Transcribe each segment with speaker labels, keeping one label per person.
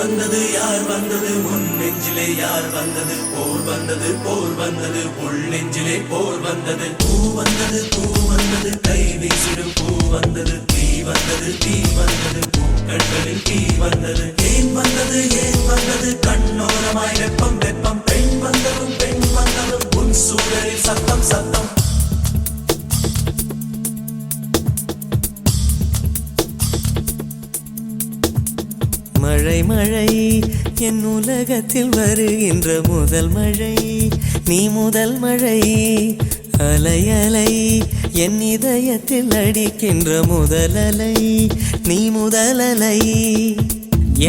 Speaker 1: வந்தது யார் வந்தது உன் நெஞ்சிலே யார் வந்தது போர் வந்தது போர் வந்தது உள் நெஞ்சிலே போர் வந்தது பூ வந்தது கை வீசிடும் பூ வந்தது தீ வந்தது பூக்கண்களில் தீ வந்தது ஏன் வந்தது கண்ணோரமாய் வெப்பம் வெப்பம் பெண் வந்ததும் உன் சூழலில் சத்தம் சத்தம்
Speaker 2: மழை மழை என் உலகத்தில் வருகின்ற முதல் மழை நீ முதல் மழை அலை அலை என் இதயத்தில் அடிக்கின்ற முதல் அலை நீ முதல் அலை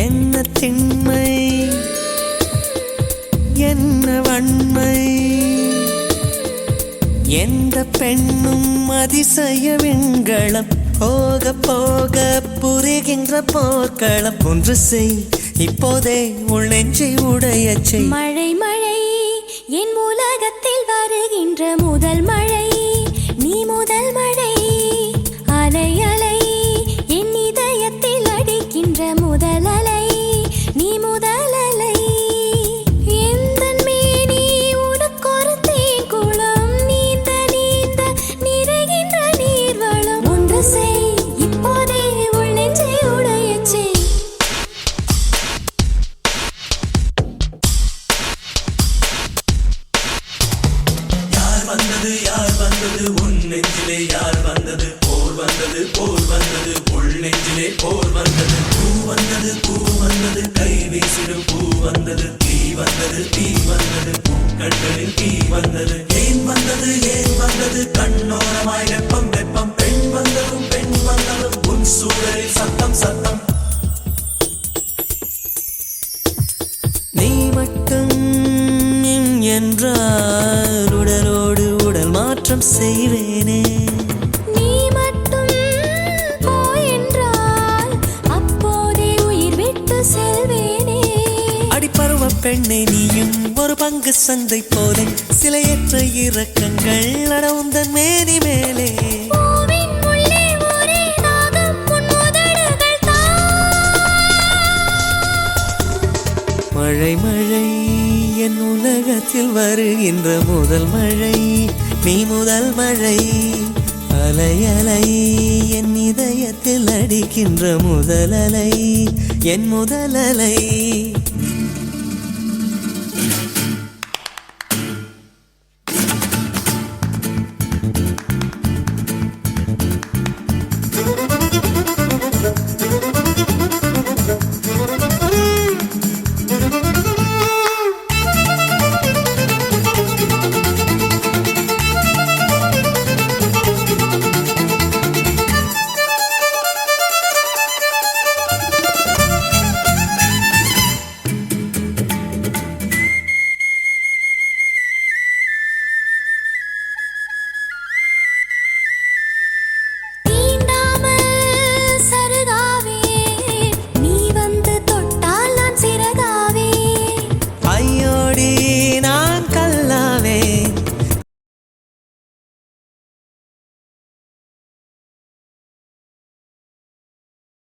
Speaker 2: என்ன திண்மை என்ன வன்மை எந்த பெண்ணும் அதிசய விண்களம் போக போக புரிகின்ற போர்க்களம் ஒன்று செய் இப்போதே உள் நெஞ்சை உடையச் செய்
Speaker 3: மழை மழை என் உலகத்தில் வருகின்ற முதல் மழை நீ முதல் மழை அலை அலை என் இதயத்தில் அடிக்கின்ற முதல் அலை நீ முதல் அலை எந்த மேனி உனக்கொரு தேங்குளம் நீந்த நீந்த நிறைகின்ற நீர்வளம் ஒன்று செய் இப்போதே உள் நெஞ்சை உடையச் செய்
Speaker 1: யார் வந்தது உன் நெஞ்சிலே யார் வந்தது போர் வந்தது உள் நெஞ்சிலே போர் வந்தது பூ வந்தது கை வீசிடும் பூ வந்தது தீ வந்தது பூக்கண்களில் தீ வந்தது ஏன் வந்தது கண்ணோரமாய் வெப்பம் வெப்பம் பெண் வந்ததும் உன் சூழலில் சத்தம் சத்தம்
Speaker 2: நீ மட்டும் என்றால் உடலோடு உடல் மாற்றம் செய்வேனே
Speaker 3: நீ மட்டும் போ என்றால் அப்போதே உயிர் விட்டு செல்வேனே
Speaker 2: அடிப்பருவ பெண்ணை நீயும் ஒரு பங்கு சந்தை போலே சிலையற்ற இறக்கங்கள் அடவுந்தன் மேனி மேலே
Speaker 3: பூவின் உள்ளே ஒரே தாகம் உன் உதடுகள் தான்
Speaker 2: மழை மழை என் உலகத்தில் வருகின்ற முதல் மழை நீ முதல் மழை அலை அலை என் இதயத்தில் அடிக்கின்ற முதல் அலை என் முதல் அலை